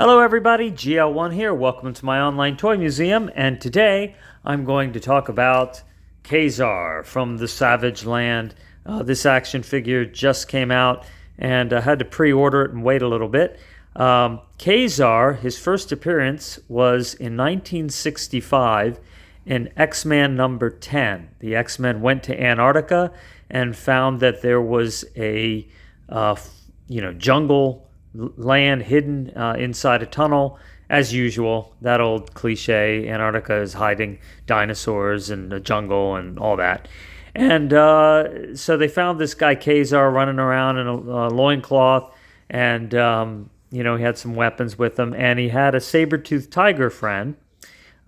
Hello everybody, GL1 here. Welcome to my online toy museum, and today I'm going to talk about KA-ZAR from the Savage Land. This action figure just came out and I had to pre-order it and wait a little bit. KA-ZAR, his first appearance was in 1965 in X-Men number 10. The X-Men went to Antarctica and found that there was a jungle land hidden inside a tunnel. As usual, that old cliche, Antarctica is hiding dinosaurs and the jungle and all that. And so they found this guy KA-ZAR running around in a loincloth, and he had some weapons with him, and he had a saber-toothed tiger friend,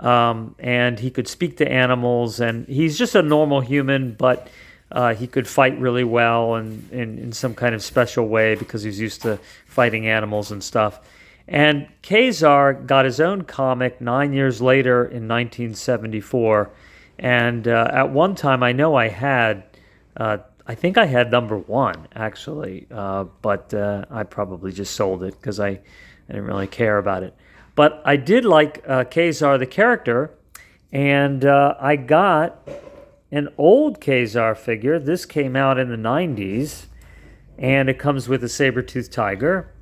and he could speak to animals, and he's just a normal human, but he could fight really well and in some kind of special way because he's used to fighting animals and stuff. And KA-ZAR got his own comic 9 years later in 1974. And at one time, I know I think I had number 1, actually. But I probably just sold it because I didn't really care about it. But I did like KA-ZAR, the character. And I got an old KA-ZAR figure. This came out in the 90's, and it comes with a saber-toothed tiger.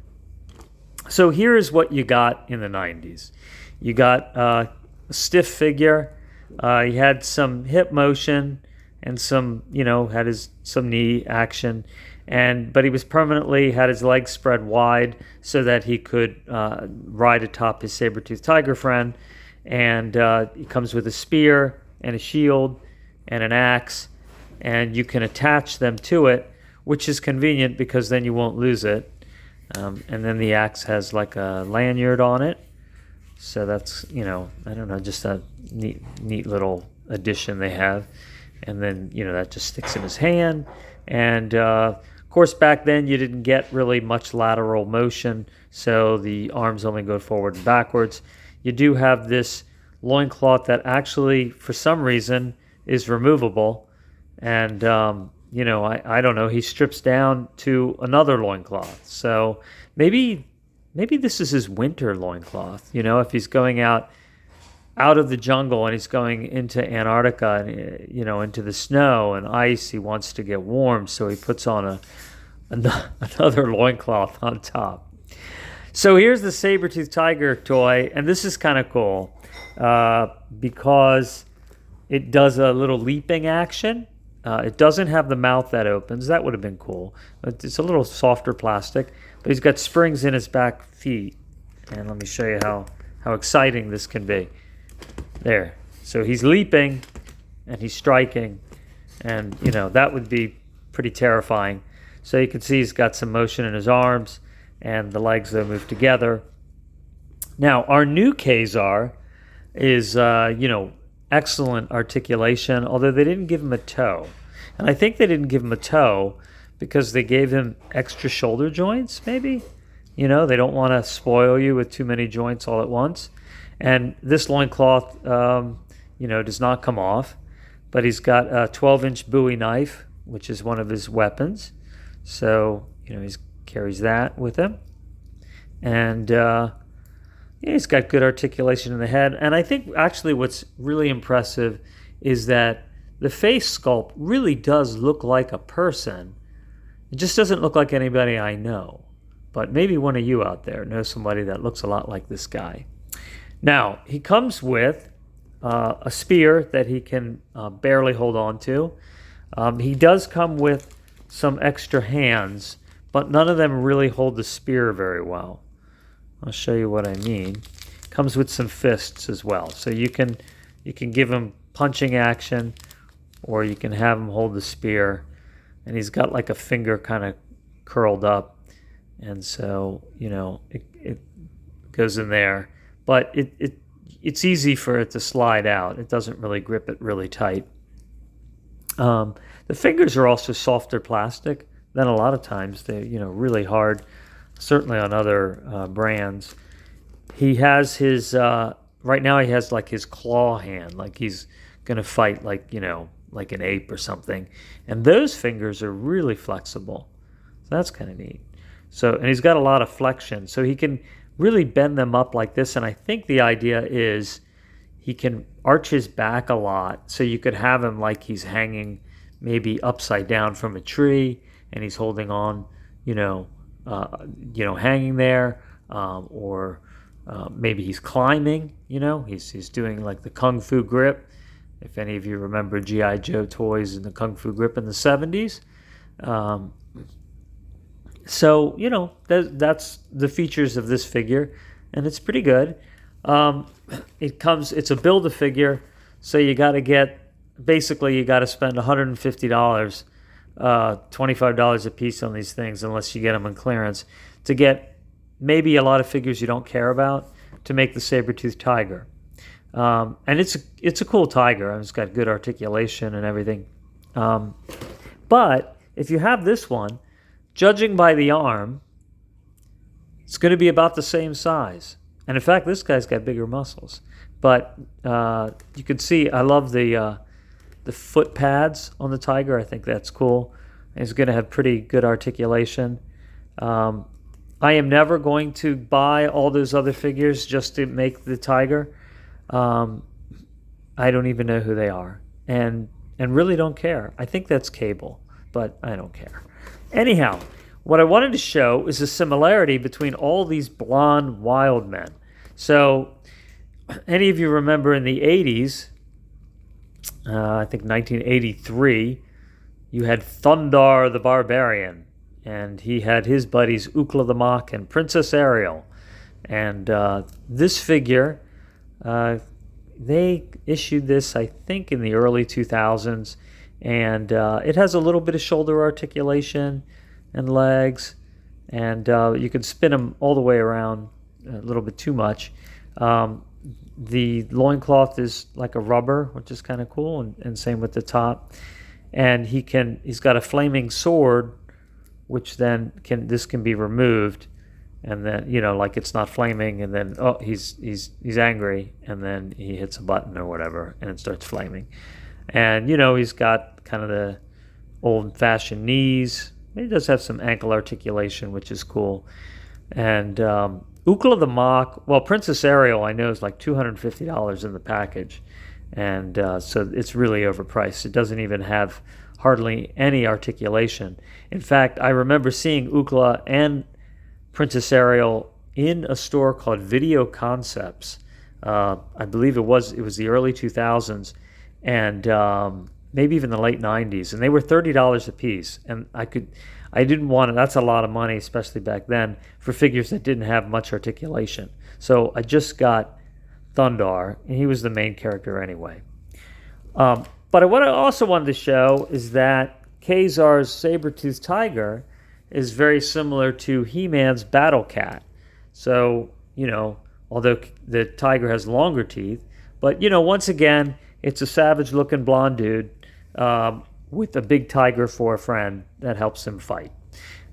So here is what you got in the 90's. You got a stiff figure. He had some hip motion and some knee action, but he was permanently had his legs spread wide so that he could ride atop his saber-toothed tiger friend. And he comes with a spear and a shield and an axe, and you can attach them to it, which is convenient because then you won't lose it. And then the axe has like a lanyard on it, so that's just a neat little addition they have. And then that just sticks in his hand. And of course, back then you didn't get really much lateral motion, so the arms only go forward and backwards. You do have this loincloth that actually, for some reason, is removable, and I don't know, he strips down to another loincloth. So maybe this is his winter loincloth, if he's going out of the jungle and he's going into Antarctica and into the snow and ice. He wants to get warm, so he puts on another loincloth on top. So here's the saber-toothed tiger toy, and this is kind of cool because it does a little leaping action. It doesn't have the mouth that opens. That would have been cool. It's a little softer plastic, but he's got springs in his back feet. And let me show you how exciting this can be. There. So he's leaping and he's striking, and that would be pretty terrifying. So you can see he's got some motion in his arms, and the legs that move together. Now our new KA-ZAR is excellent articulation, although they didn't give him a toe. And I think they didn't give him a toe because they gave him extra shoulder joints, maybe. They don't want to spoil you with too many joints all at once. And this loincloth, does not come off, but he's got a 12-inch Bowie knife, which is one of his weapons. So, he carries that with him. And he's got good articulation in the head. And I think actually what's really impressive is that the face sculpt really does look like a person. It just doesn't look like anybody I know. But maybe one of you out there knows somebody that looks a lot like this guy. Now, he comes with a spear that he can barely hold on to. He does come with some extra hands, but none of them really hold the spear very well. I'll show you what I mean. Comes with some fists as well. So you can give him punching action, or you can have him hold the spear. And he's got like a finger kind of curled up. And so, it goes in there. But it's easy for it to slide out. It doesn't really grip it really tight. The fingers are also softer plastic than a lot of times. They're, really hard. Certainly on other brands. He has his, right now he has like his claw hand, like he's going to fight like an ape or something. And those fingers are really flexible. So that's kind of neat. So, and he's got a lot of flexion. So he can really bend them up like this. And I think the idea is he can arch his back a lot, so you could have him like he's hanging maybe upside down from a tree, and he's holding on, hanging there, or maybe he's climbing. He's doing like the Kung Fu grip. If any of you remember G.I. Joe toys and the Kung Fu grip in the 70s. That's the features of this figure, and it's pretty good. It's a Build-A-Figure, so you got to spend $150, $25 a piece on these things, unless you get them on clearance, to get maybe a lot of figures you don't care about to make the saber-toothed tiger. And it's a cool tiger. It's got good articulation and everything. But if you have this one, judging by the arm, it's going to be about the same size. And in fact, this guy's got bigger muscles. But you can see, I love the foot pads on the tiger. I think that's cool. It's going to have pretty good articulation. I am never going to buy all those other figures just to make the tiger. I don't even know who they are, and really don't care. I think that's Cable, but I don't care. Anyhow, what I wanted to show is a similarity between all these blonde wild men. So, any of you remember in the 80s, I think 1983, you had Thundarr the Barbarian, and he had his buddies Ookla the Mok and Princess Ariel. And this figure, they issued this, I think, in the early 2000s, and it has a little bit of shoulder articulation and legs, and you can spin them all the way around a little bit too much. The loincloth is like a rubber, which is kind of cool, and same with the top. And he's got a flaming sword, which then this can be removed, and then like it's not flaming, and then he's angry, and then he hits a button or whatever, and it starts flaming. And he's got kind of the old-fashioned knees. He does have some ankle articulation, which is cool. And Ookla the Mok, well, Princess Ariel I know is like $250 in the package, and so it's really overpriced. It doesn't even have hardly any articulation. In fact, I remember seeing Ookla and Princess Ariel in a store called Video Concepts. I believe it was the early 2000s, and maybe even the late 90s, and they were $30 a piece. And I didn't want it. That's a lot of money, especially back then, for figures that didn't have much articulation. So I just got Thundarr, and he was the main character anyway. But what I also wanted to show is that KA-ZAR's saber-toothed tiger is very similar to He-Man's Battle Cat. So, although the tiger has longer teeth, but, once again, it's a savage-looking blonde dude with a big tiger for a friend that helps him fight.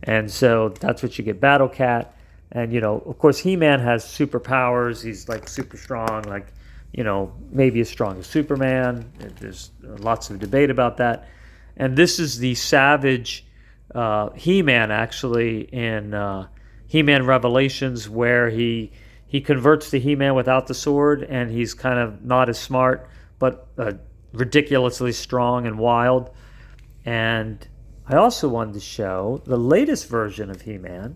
And so that's what you get, Battle Cat. And, of course, He-Man has superpowers. He's, like, super strong, like, maybe as strong as Superman. There's lots of debate about that. And this is the Savage He-Man, actually, in He-Man Revelations, where he converts to He-Man without the sword, and he's kind of not as smart, but ridiculously strong and wild. And I also wanted to show the latest version of He-Man.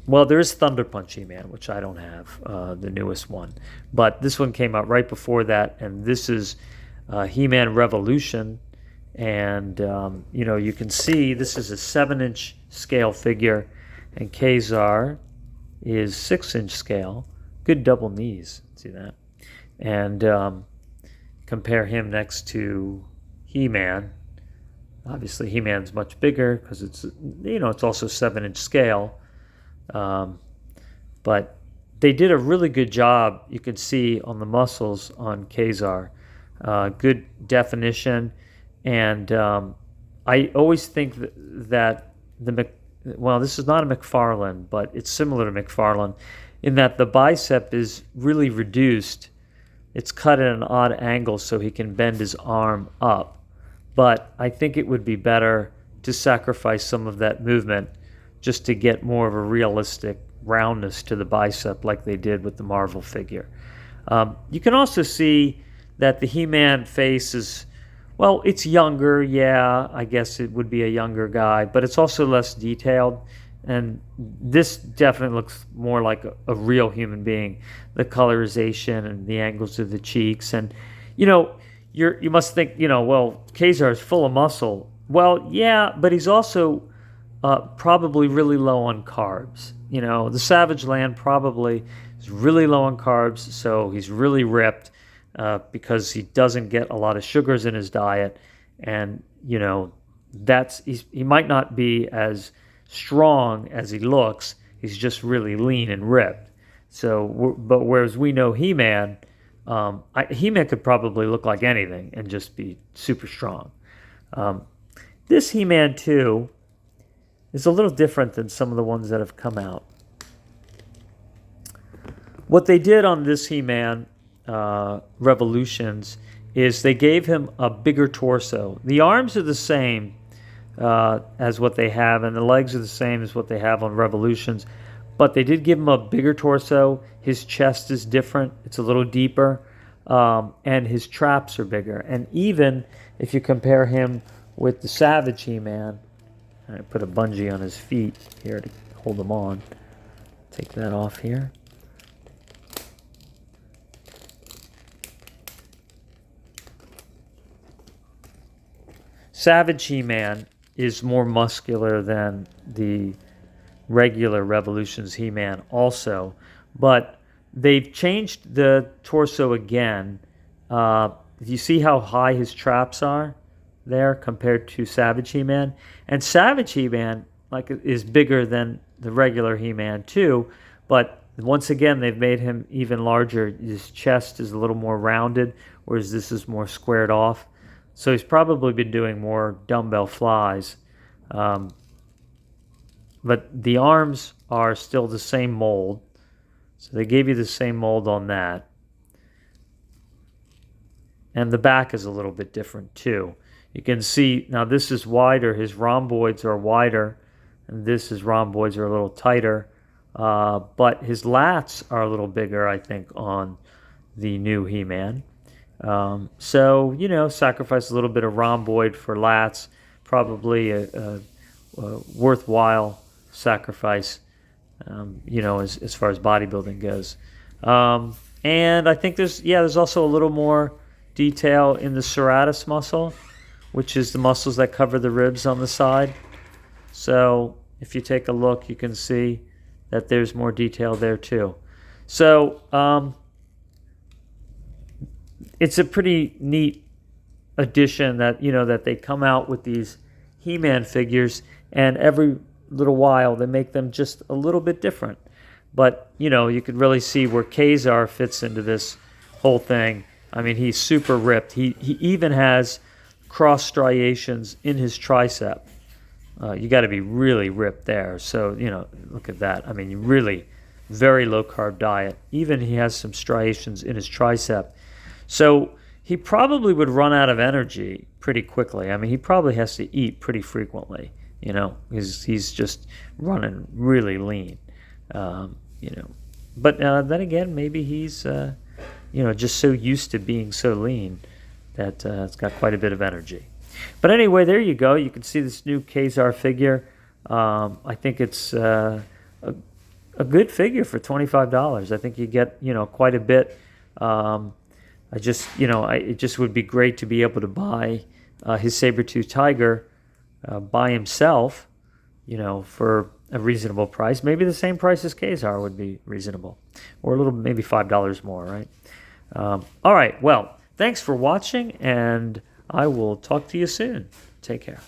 Well, there is Thunder Punch He-Man, which I don't have, the newest one. But this one came out right before that, and this is He-Man Revolution. And, you can see this is a 7-inch scale figure, and KA-ZAR is 6-inch scale. Good double knees, see that? And compare him next to He-Man. Obviously, He-Man's much bigger because it's also 7-inch scale. But they did a really good job, you can see on the muscles on KA-ZAR. Good definition. And I always think that this is not a McFarlane, but it's similar to McFarlane in that the bicep is really reduced. It's cut at an odd angle so he can bend his arm up. But I think it would be better to sacrifice some of that movement just to get more of a realistic roundness to the bicep like they did with the Marvel figure. You can also see that the He-Man face is, well, it's younger, yeah, I guess it would be a younger guy, but it's also less detailed. And this definitely looks more like a real human being. The colorization and the angles of the cheeks. And, you must think, well, KA-ZAR is full of muscle. Well, yeah, but he's also probably really low on carbs. The Savage Land probably is really low on carbs, so he's really ripped because he doesn't get a lot of sugars in his diet. And, he might not be as strong as he looks. He's just really lean and ripped. But whereas we know He-Man, He-Man could probably look like anything and just be super strong. This He-Man 2 is a little different than some of the ones that have come out. What they did on this He-Man Revolutions is they gave him a bigger torso. The arms are the same as what they have, and the legs are the same as what they have on Revolutions, but they did give him a bigger torso. His chest is different. It's a little deeper, and his traps are bigger. And even if you compare him with the Savage He-Man, I put a bungee on his feet here to hold him on. Take that off here. Savage He-Man is more muscular than the regular Revolutions He-Man also, but they've changed the torso again. You see how high his traps are there compared to Savage He-Man? And Savage He-Man is bigger than the regular He-Man too, but once again they've made him even larger. His chest is a little more rounded, whereas this is more squared off. So he's probably been doing more dumbbell flies. But the arms are still the same mold. So they gave you the same mold on that. And the back is a little bit different too. You can see, now this is wider. His rhomboids are wider. And his rhomboids are a little tighter. But his lats are a little bigger, I think, on the new He-Man. Sacrifice a little bit of rhomboid for lats. Probably a worthwhile sacrifice, as far as bodybuilding goes. And I think there's also a little more detail in the serratus muscle, which is the muscles that cover the ribs on the side. So if you take a look, you can see that there's more detail there too. So it's a pretty neat addition that that they come out with these He-Man figures, and every little while they make them just a little bit different. But you could really see where KA-ZAR fits into this whole thing. I mean, he's super ripped. He even has cross striations in his tricep. You got to be really ripped there. So look at that. I mean, really very low carb diet. Even he has some striations in his tricep. So he probably would run out of energy pretty quickly. I mean, he probably has to eat pretty frequently. He's just running really lean. But then again, maybe he's just so used to being so lean that it's got quite a bit of energy. But anyway, there you go. You can see this new KA-ZAR figure. I think it's a good figure for $25. I think you get quite a bit. It just would be great to be able to buy his saber-tooth tiger by himself, for a reasonable price. Maybe the same price as KA-ZAR would be reasonable, or a little, maybe $5 more, right? All right, well, thanks for watching, and I will talk to you soon. Take care.